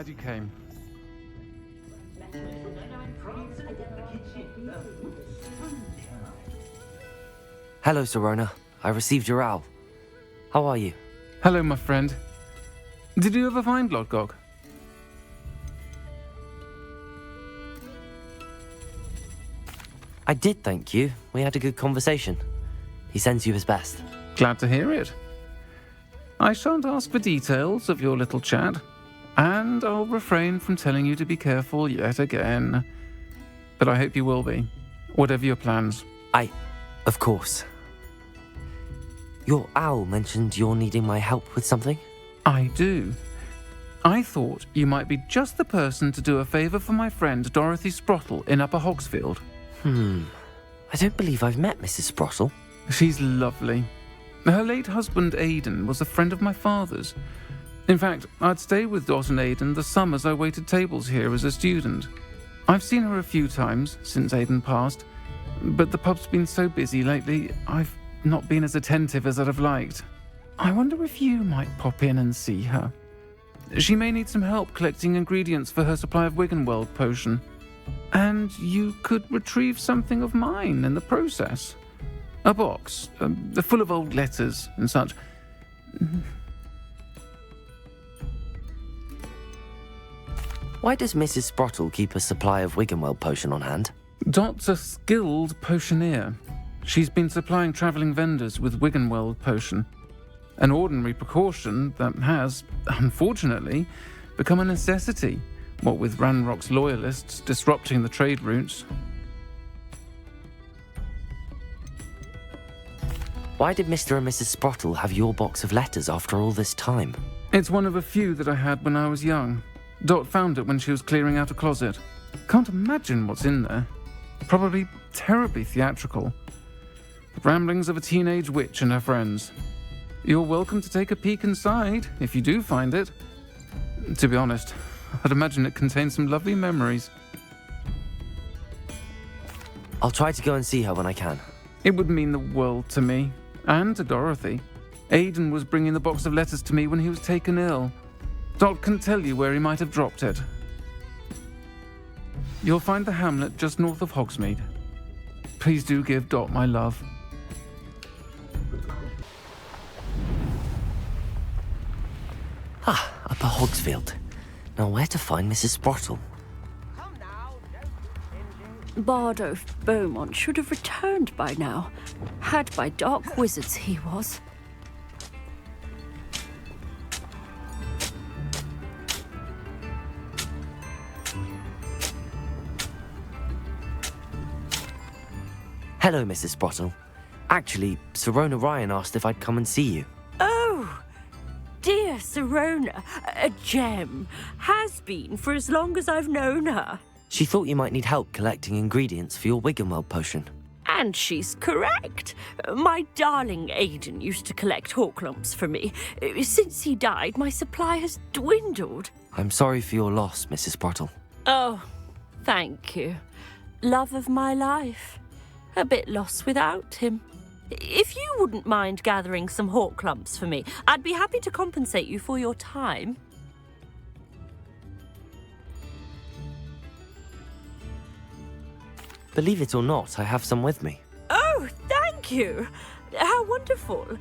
Glad you came. Hello, Sirona. I received your owl. How are you? Hello, my friend. Did you ever find Lodgok? I did, thank you. We had a good conversation. He sends you his best. Glad to hear it. I shan't ask for details of your little chat, and I'll refrain from telling you to be careful yet again. But I hope you will be, whatever your plans. Of course. Your owl mentioned you're needing my help with something? I do. I thought you might be just the person to do a favour for my friend Dorothy Sprottle in Upper Hogsfield. I don't believe I've met Mrs. Sprottle. She's lovely. Her late husband Aidan was a friend of my father's. In fact, I'd stay with Dot and Aidan the summers I waited tables here as a student. I've seen her a few times since Aidan passed, but the pub's been so busy lately, I've not been as attentive as I'd have liked. I wonder if you might pop in and see her. She may need some help collecting ingredients for her supply of Wiggenweld potion. And you could retrieve something of mine in the process. A box, full of old letters and such. Why does Mrs. Sprottle keep a supply of Wiggenweld potion on hand? Dot's a skilled potioneer. She's been supplying travelling vendors with Wiggenweld potion. An ordinary precaution that has, unfortunately, become a necessity, what with Ranrock's loyalists disrupting the trade routes. Why did Mr. and Mrs. Sprottle have your box of letters after all this time? It's one of a few that I had when I was young. Dot found it when she was clearing out a closet. Can't imagine what's in there. Probably terribly theatrical. The ramblings of a teenage witch and her friends. You're welcome to take a peek inside, if you do find it. To be honest, I'd imagine it contains some lovely memories. I'll try to go and see her when I can. It would mean the world to me, and to Dorothy. Aidan was bringing the box of letters to me when he was taken ill. Dot can tell you where he might have dropped it. You'll find the hamlet just north of Hogsmeade. Please do give Dot my love. Upper Hogsfield. Now where to find Mrs. Sprottle? Bardolph Beaumont should have returned by now. Had by dark wizards he was. Hello, Mrs. Sprottle. Actually, Sirona Ryan asked if I'd come and see you. Oh, dear Sirona, a gem. Has been for as long as I've known her. She thought you might need help collecting ingredients for your Wiggenweld potion. And she's correct. My darling Aidan used to collect Horklumps for me. Since he died, my supply has dwindled. I'm sorry for your loss, Mrs. Sprottle. Oh, thank you. Love of my life. A bit lost without him. If you wouldn't mind gathering some Horklumps for me, I'd be happy to compensate you for your time. Believe it or not, I have some with me. Oh, thank you. How wonderful.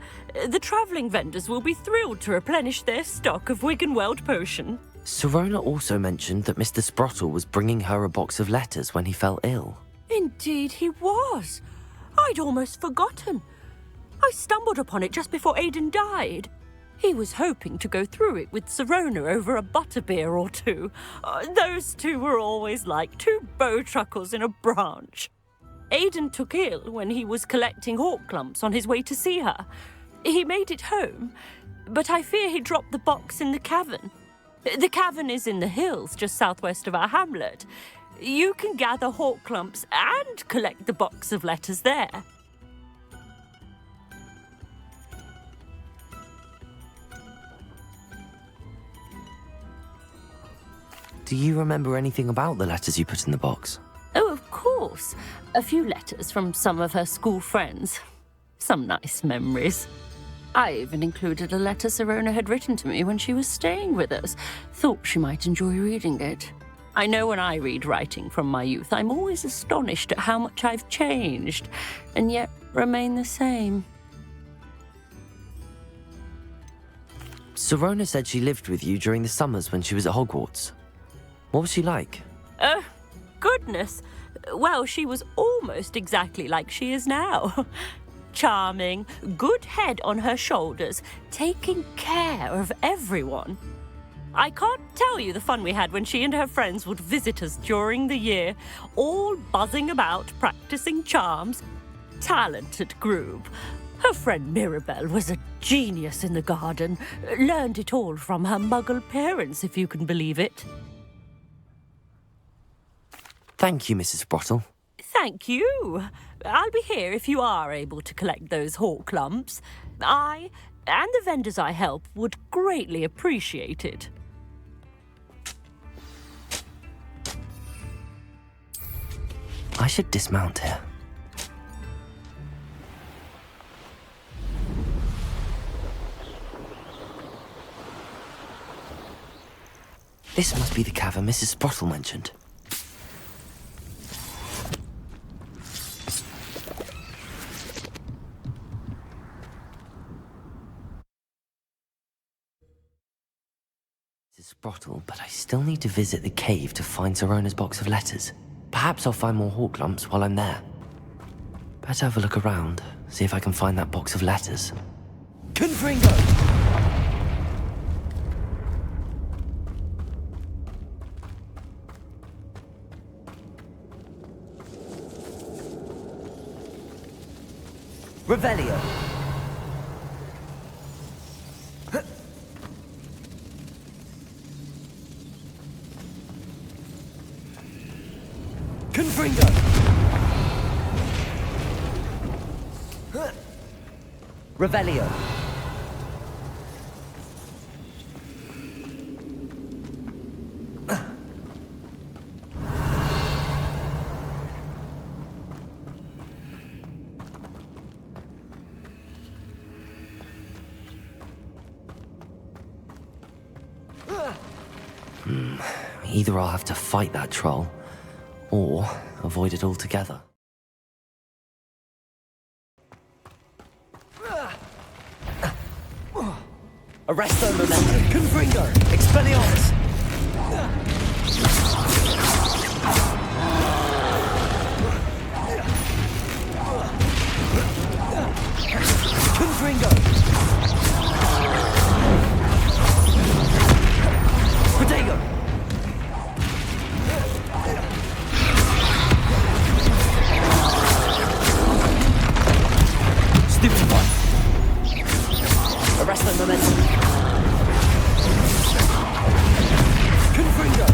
The travelling vendors will be thrilled to replenish their stock of Wiggenweld potion. Sirona also mentioned that Mr. Sprottle was bringing her a box of letters when he fell ill. Indeed he was. I'd almost forgotten. I stumbled upon it just before Aidan died. He was hoping to go through it with Sirona over a butterbeer or two. Those two were always like two bowtruckles in a branch. Aidan took ill when he was collecting Horklumps on his way to see her. He made it home, but I fear he dropped the box in the cavern. The cavern is in the hills just southwest of our hamlet. You can gather Horklumps and collect the box of letters there. Do you remember anything about the letters you put in the box? Oh, of course. A few letters from some of her school friends. Some nice memories. I even included a letter Sirona had written to me when she was staying with us. Thought she might enjoy reading it. I know when I read writing from my youth, I'm always astonished at how much I've changed, and yet remain the same. Sirona said she lived with you during the summers when she was at Hogwarts. What was she like? Oh, goodness. Well, she was almost exactly like she is now. Charming, good head on her shoulders, taking care of everyone. I can't tell you the fun we had when she and her friends would visit us during the year, all buzzing about, practicing charms. Talented group. Her friend Mirabelle was a genius in the garden. Learned it all from her muggle parents, if you can believe it. Thank you, Mrs. Sprottle. Thank you. I'll be here if you are able to collect those hawk lumps. I, and the vendors I help, would greatly appreciate it. I should dismount here. This must be the cavern Mrs. Sprottle mentioned. Mrs. Sprottle, but I still need to visit the cave to find Sirona's box of letters. Perhaps I'll find more hawk lumps while I'm there. Better have a look around, see if I can find that box of letters. Confringo! Revelio! Confringo! Revelio! Either I'll have to fight that troll, or avoid it altogether. Arresto momentum. Confringo. Expelliarmus. Confringo. Protego. Stupefy. Arresto momentum. Confringo.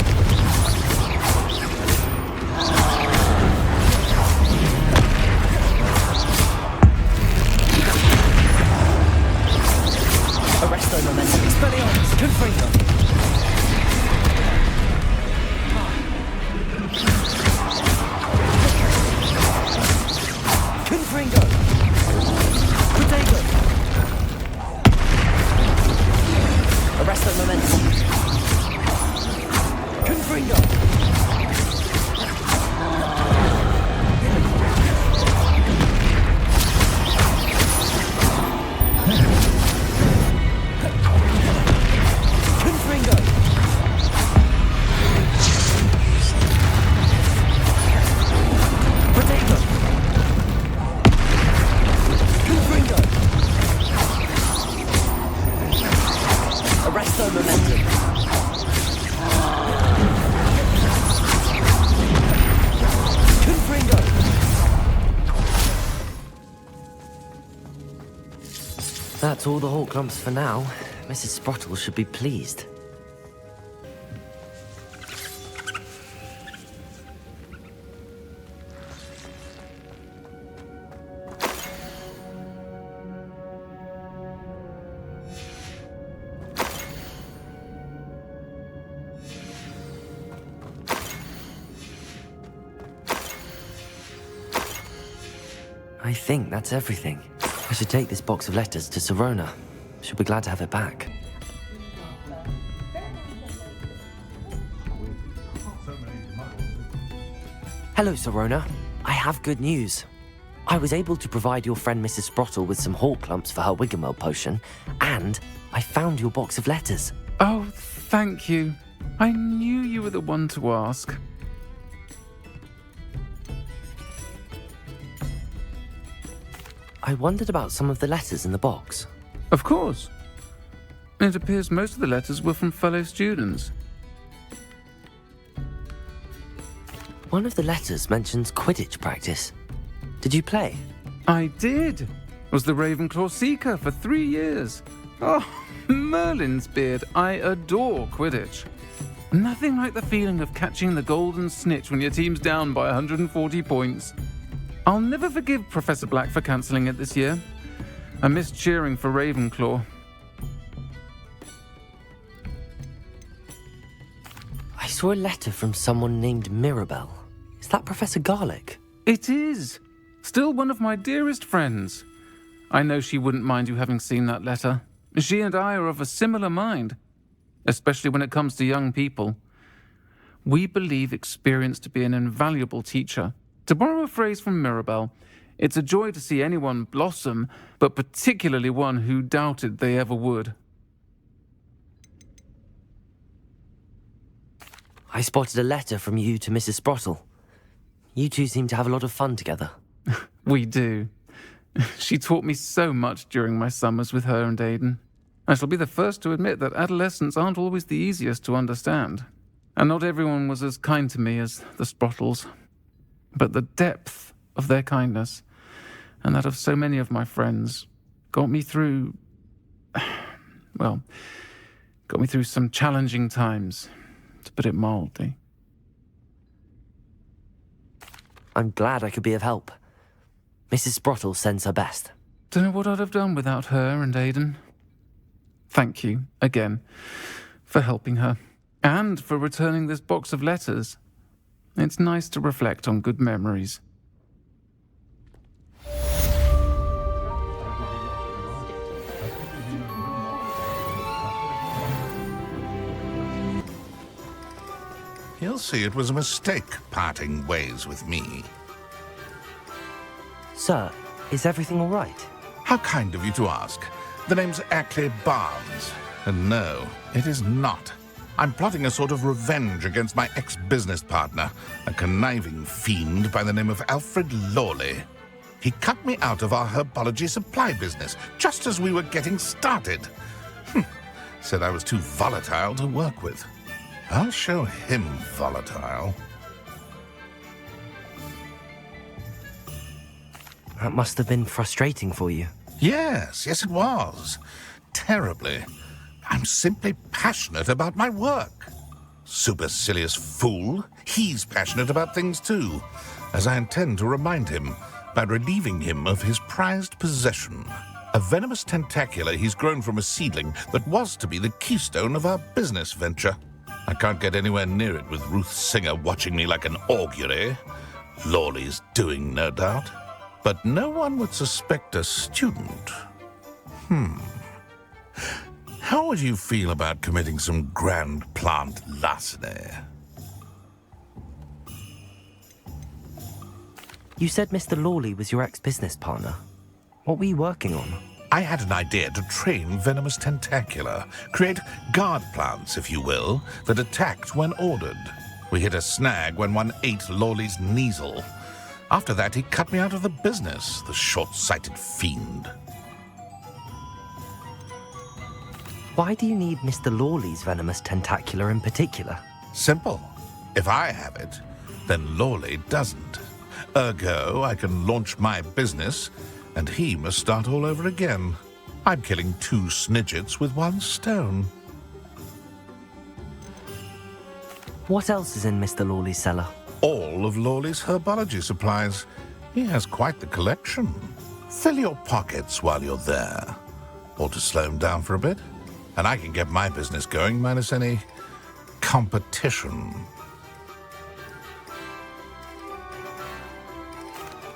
Arresto momentum. Expelliarmus. Confringo. Confringo. Protego. Arresto momentum. Confringo. Confringo. Protego. Confringo. Arresto momentum. Confringo. That's all the hawk lumps for now. Mrs. Sprottle should be pleased. I think that's everything. I should take this box of letters to Sirona. She'll be glad to have it back. Hello, Sirona. I have good news. I was able to provide your friend Mrs. Sprottle with some hawk lumps for her Wiggamel potion, and I found your box of letters. Oh, thank you. I knew you were the one to ask. I wondered about some of the letters in the box. Of course. It appears most of the letters were from fellow students. One of the letters mentions Quidditch practice. Did you play? I did. Was the Ravenclaw Seeker for 3 years. Oh, Merlin's beard. I adore Quidditch. Nothing like the feeling of catching the golden snitch when your team's down by 140 points. I'll never forgive Professor Black for cancelling it this year. I miss cheering for Ravenclaw. I saw a letter from someone named Mirabelle. Is that Professor Garlick? It is. Still one of my dearest friends. I know she wouldn't mind you having seen that letter. She and I are of a similar mind, especially when it comes to young people. We believe experience to be an invaluable teacher. To borrow a phrase from Mirabelle, it's a joy to see anyone blossom, but particularly one who doubted they ever would. I spotted a letter from you to Mrs. Sprottle. You two seem to have a lot of fun together. We do. She taught me so much during my summers with her and Aidan. I shall be the first to admit that adolescents aren't always the easiest to understand. And not everyone was as kind to me as the Sprottles. But the depth of their kindness, and that of so many of my friends, got me through some challenging times, to put it mildly. I'm glad I could be of help. Mrs. Sprottle sends her best. Don't know what I'd have done without her and Aidan. Thank you, again, for helping her, and for returning this box of letters. It's nice to reflect on good memories. He'll see it was a mistake parting ways with me. Sir, is everything all right? How kind of you to ask. The name's Ackley Barnes. And no, it is not. I'm plotting a sort of revenge against my ex-business partner, a conniving fiend by the name of Alfred Lawley. He cut me out of our herbology supply business just as we were getting started. Said I was too volatile to work with. I'll show him volatile. That must have been frustrating for you. Yes, it was. Terribly. I'm simply passionate about my work. Supercilious fool. He's passionate about things too, as I intend to remind him by relieving him of his prized possession. A venomous tentacular he's grown from a seedling that was to be the keystone of our business venture. I can't get anywhere near it with Ruth Singer watching me like an augury. Lawley's doing, no doubt. But no one would suspect a student. How would you feel about committing some grand plant larceny? You said Mr. Lawley was your ex-business partner. What were you working on? I had an idea to train venomous tentacula, create guard plants, if you will, that attacked when ordered. We hit a snag when one ate Lawley's Kneasel. After that, he cut me out of the business, the short-sighted fiend. Why do you need Mr. Lawley's venomous tentacular in particular? Simple. If I have it, then Lawley doesn't. Ergo, I can launch my business, and he must start all over again. I'm killing 2 snidgets with 1 stone. What else is in Mr. Lawley's cellar? All of Lawley's herbology supplies. He has quite the collection. Fill your pockets while you're there. Or to slow him down for a bit. And I can get my business going minus any competition.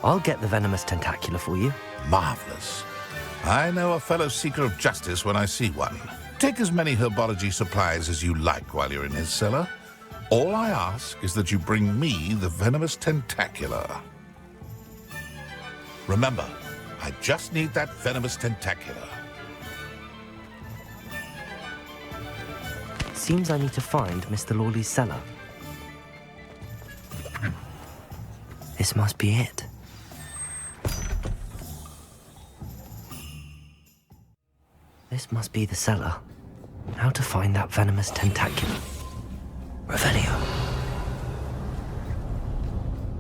I'll get the venomous tentacular for you. Marvelous. I know a fellow seeker of justice when I see one. Take as many herbology supplies as you like while you're in his cellar. All I ask is that you bring me the venomous tentacular. Remember, I just need that venomous tentacular. Seems I need to find Mr. Lawley's cellar. This must be it. This must be the cellar. How to find that venomous tentacular? Revelio.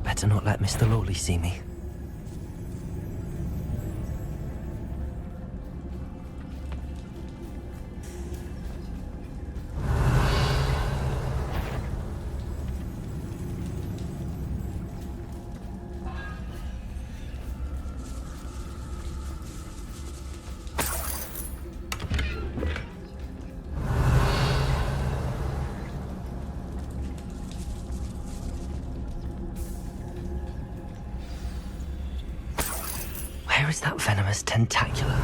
Better not let Mr. Lawley see me. Where is that venomous tentacular?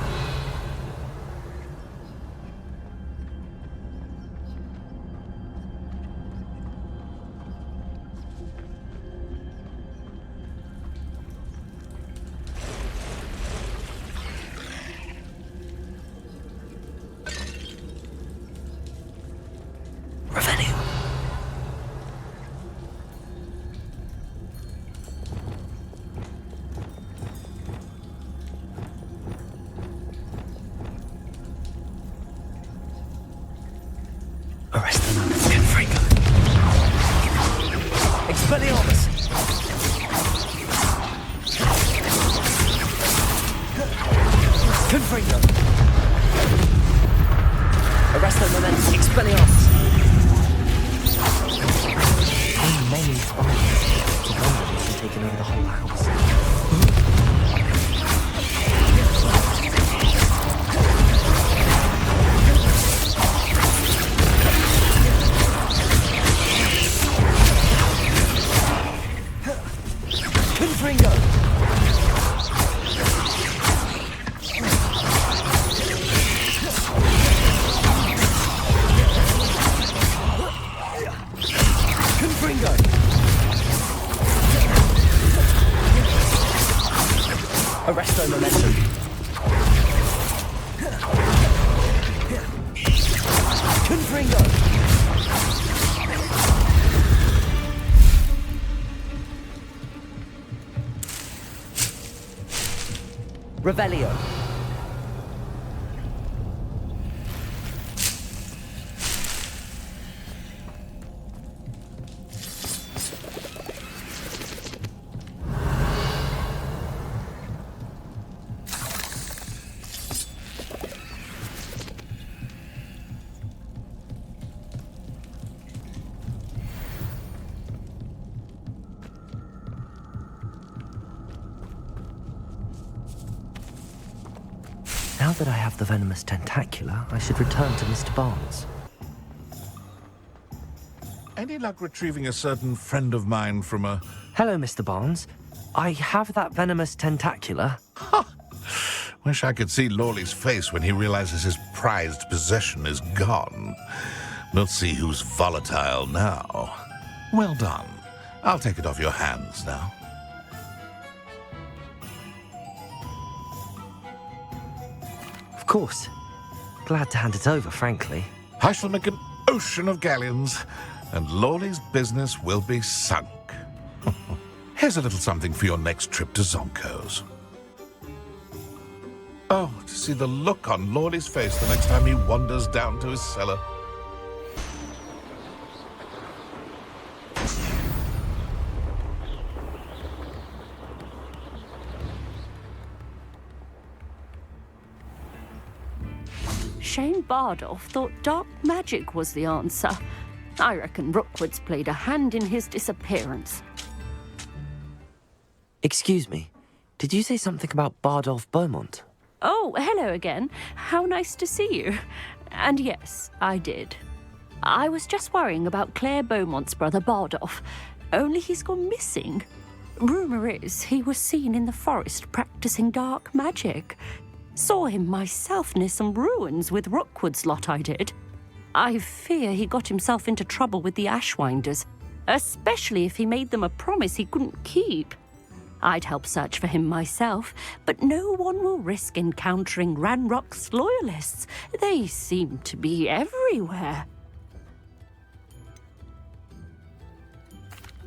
Revelio. Arrest them and Confringo. Expelliarmus! Confringo! Arrest them and then Expelliarmus! Oh, many spiders. It's a wonder they haven't taken over the whole house. Confringo! Confringo! Arresto momentum. Confringo! Revelio. Now that I have the venomous tentacular, I should return to Mr. Barnes. Any luck retrieving a certain friend of mine from a... Hello, Mr. Barnes. I have that venomous tentacular. Wish I could see Lawley's face when he realizes his prized possession is gone. We'll see who's volatile now. Well done. I'll take it off your hands now. Of course. Glad to hand it over, frankly. I shall make an ocean of galleons, and Lawley's business will be sunk. Here's a little something for your next trip to Zonko's. Oh, to see the look on Lawley's face the next time he wanders down to his cellar. Shane Bardolph thought dark magic was the answer. I reckon Rookwood's played a hand in his disappearance. Excuse me. Did you say something about Bardolph Beaumont? Oh, hello again. How nice to see you. And yes, I did. I was just worrying about Claire Beaumont's brother Bardolph. Only he's gone missing. Rumour is he was seen in the forest practicing dark magic. Saw him myself near some ruins with Rookwood's lot, I did. I fear he got himself into trouble with the Ashwinders, especially if he made them a promise he couldn't keep. I'd help search for him myself, but no one will risk encountering Ranrock's loyalists. They seem to be everywhere.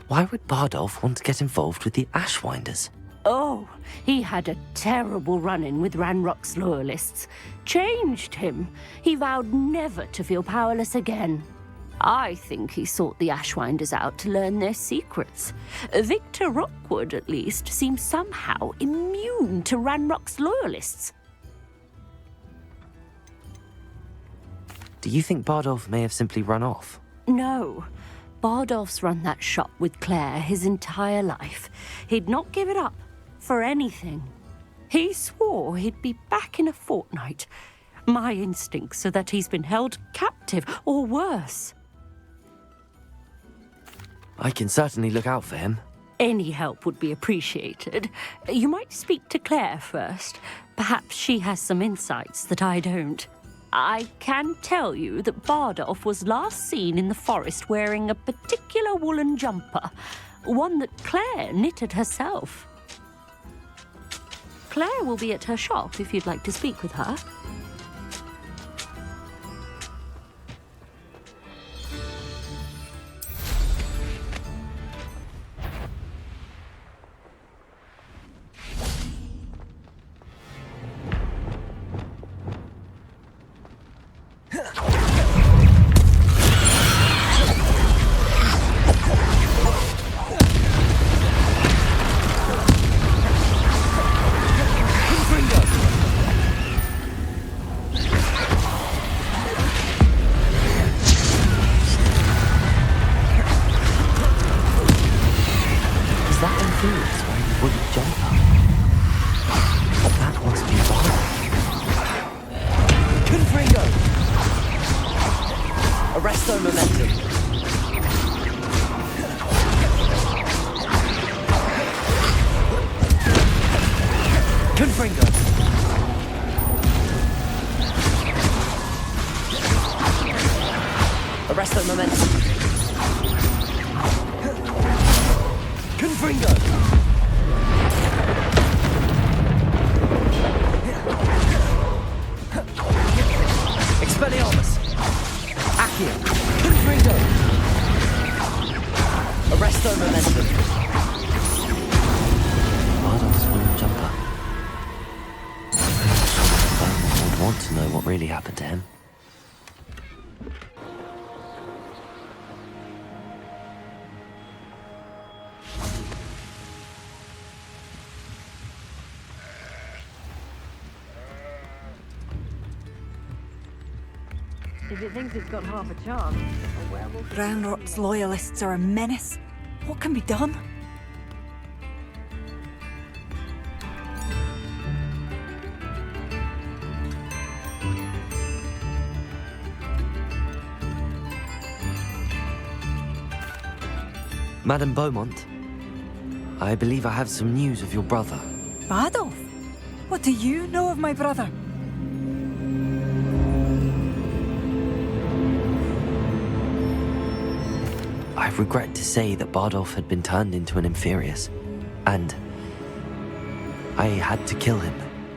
Why would Bardolph want to get involved with the Ashwinders? Oh, he had a terrible run-in with Ranrock's loyalists. Changed him. He vowed never to feel powerless again. I think he sought the Ashwinders out to learn their secrets. Victor Rookwood, at least, seems somehow immune to Ranrock's loyalists. Do you think Bardolph may have simply run off? No. Bardolph's run that shop with Claire his entire life. He'd not give it up for anything. He swore he'd be back in a fortnight. My instincts are that he's been held captive, or worse. I can certainly look out for him. Any help would be appreciated. You might speak to Claire first. Perhaps she has some insights that I don't. I can tell you that Bardolph was last seen in the forest wearing a particular woolen jumper, one that Claire knitted herself. Claire will be at her shop if you'd like to speak with her. If it thinks it's got half a chance, a werewolf... Ranrock's loyalists are a menace. What can be done? Madame Beaumont, I believe I have some news of your brother. Bardolph? What do you know of my brother? I regret to say that Bardolph had been turned into an Inferius, and I had to kill him.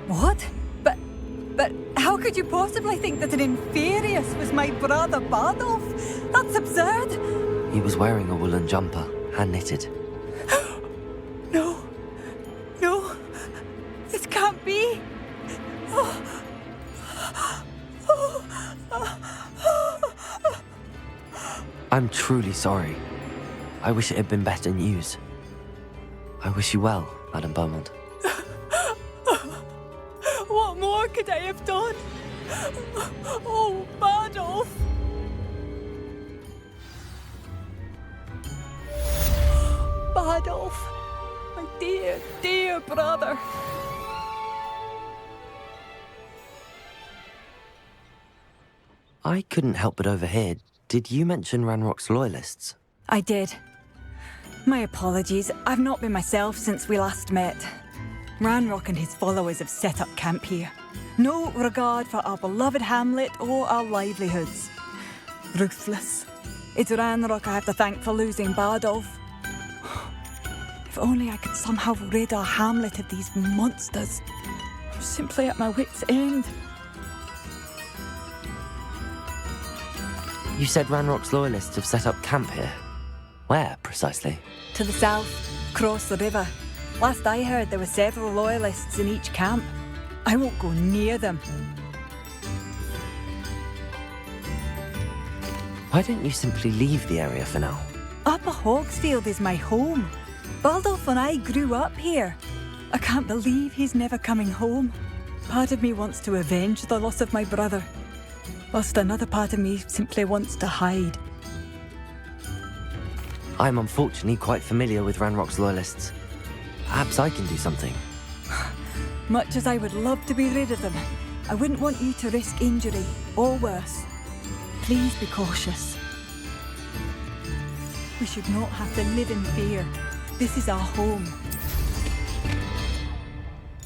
What? But how could you possibly think that an Inferius was my brother Bardolph? That's absurd! He was wearing a woolen jumper, hand-knitted. No. No. This can't be. I'm truly sorry. I wish it had been better news. I wish you well, Madame Beaumont. What more could I have done? Oh, Bardolph! Bardolph, my dear, dear brother. I couldn't help but overhear. Did you mention Ranrock's loyalists? I did. My apologies. I've not been myself since we last met. Ranrock and his followers have set up camp here. No regard for our beloved hamlet or our livelihoods. Ruthless. It's Ranrock I have to thank for losing Bardolph. If only I could somehow rid our hamlet of these monsters. I'm simply at my wit's end. You said Ranrock's loyalists have set up camp here. Where, precisely? To the south, across the river. Last I heard, there were several loyalists in each camp. I won't go near them. Why don't you simply leave the area for now? Upper Hogsfield is my home. Baldolph and I grew up here. I can't believe he's never coming home. Part of me wants to avenge the loss of my brother, whilst another part of me simply wants to hide. I'm unfortunately quite familiar with Ranrock's loyalists. Perhaps I can do something. Much as I would love to be rid of them, I wouldn't want you to risk injury, or worse. Please be cautious. We should not have to live in fear. This is our home.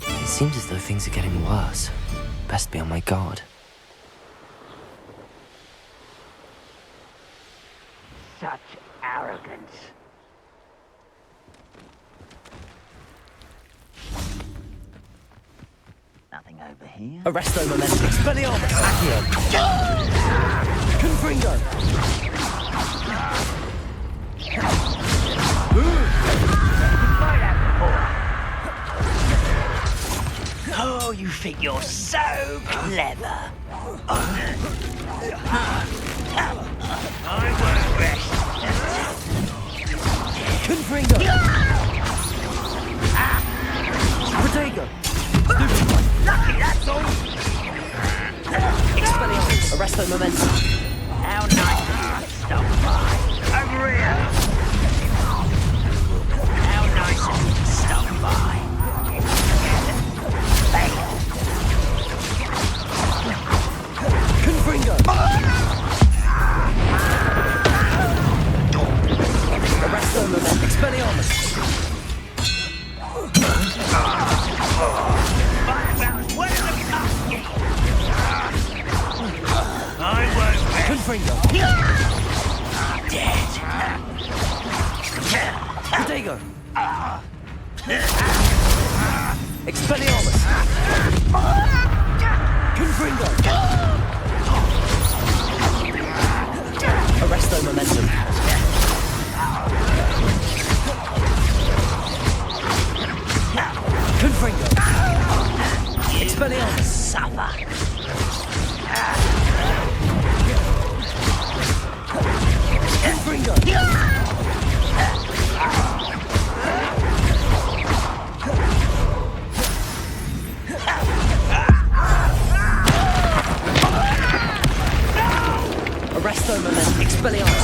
It seems as though things are getting worse. Best be on my guard. Such arrogance. Nothing over here. Arresto momentum. Expelliarmus. Accio. Confringo. Oh, you think you're so clever. I won't rest. Confringo. Protego. Lucky, that's all. Expelliarmus. Arresto momentum. How nice of you to stop by. Over here. How nice of you to stop by. Confringo. Arresto momentum. Expelliarmus. Confringo. Dead. Protego. Expelliarmus. Confringo. Arresto momentum. Confringo. Expelliarmus. Suffer. Confringo. Arresto momentum. Expelliarmus.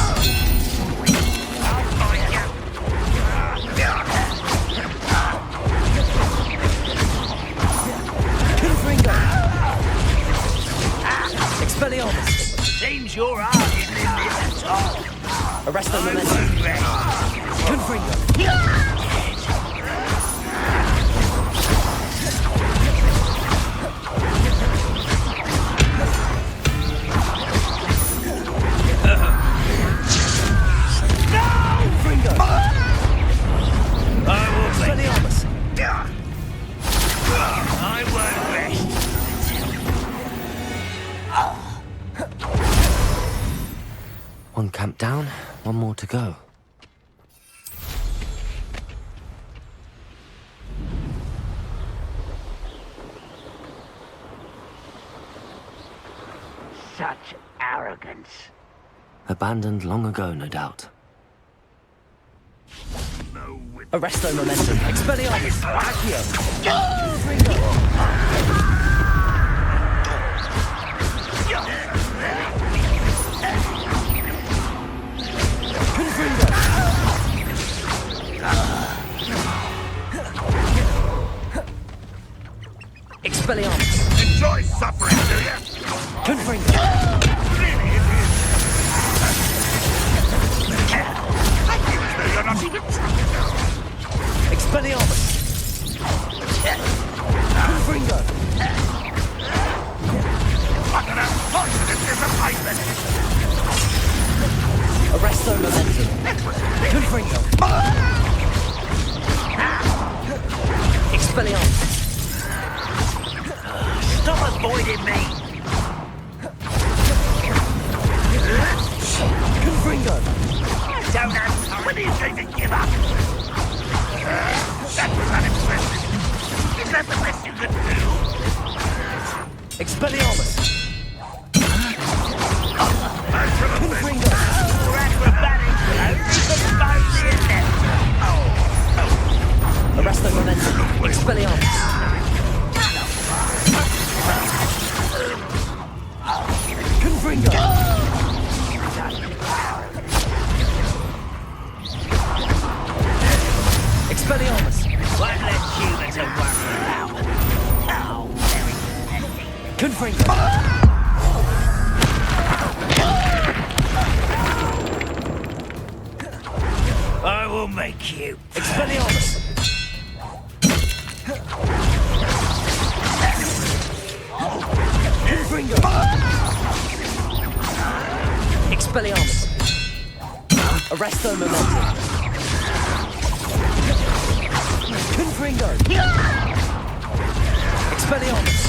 Confringo. Expelliarmus. Seems your heart isn't in this at all. Arresto momentum. Confringo. Confringo. I will Expelliarmus. I won't rest. One camp down, one more to go. Such arrogance. Abandoned long ago, no doubt. Arresto momentum. Expelliarmus. Accio. Confringo. Confringo. Expelliarmus. Enjoy suffering, do you? Confringo. I feel as though you're not even trying. Expelliarmus. Confringo. Arresto momentum. Confringo. Expelliarmus. Stop avoiding me! Confringo. I don't have time. When are you going to give up? That was unimpressive. Is that the best you could do? Expelliarmus. Confringo. Your acrobatics will only confirm the inevitable. Arresto momentum. Expelliarmus. Confringo. Expelliarmus. Won't let humans worry about. Oh, very pathetic. Confringo. I will make you. Expelliarmus. Confringo. Expelliarmus. Arresto momentum. Confringo. Expelliarmus.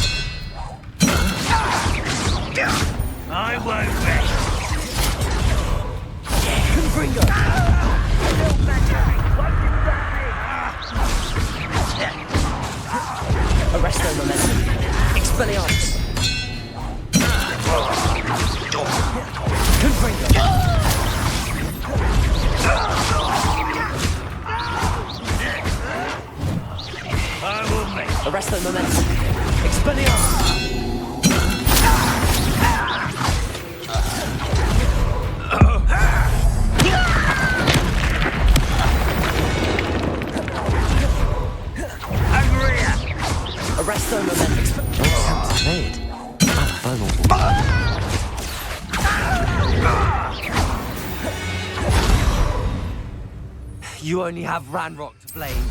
I won't rest. Confringo. Arresto momentum. Expelliarmus. Confringo. I will make. Arresto momentum. Expelliarmus. Arresto momentum. No attempts made. Vulnerable. You only have Ranrock to blame.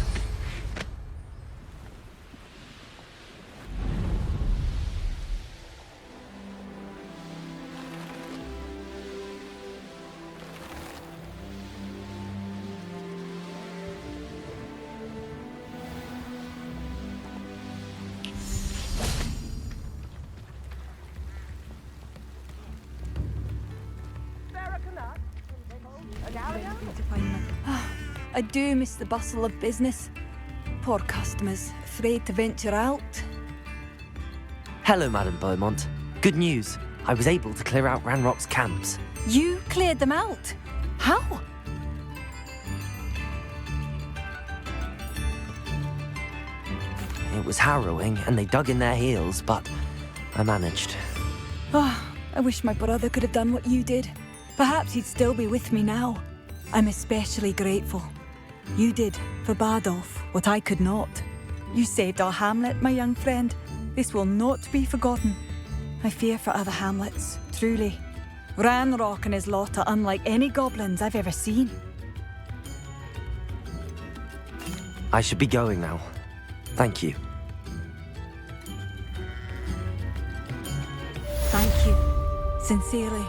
I do miss the bustle of business. Poor customers, afraid to venture out. Hello, Madam Beaumont. Good news. I was able to clear out Ranrock's camps. You cleared them out? How? It was harrowing, and they dug in their heels, but I managed. Oh, I wish my brother could have done what you did. Perhaps he'd still be with me now. I'm especially grateful. You did, for Bardolph, what I could not. You saved our hamlet, my young friend. This will not be forgotten. I fear for other hamlets, truly. Ranrock and his lot are unlike any goblins I've ever seen. I should be going now. Thank you. Thank you. Sincerely.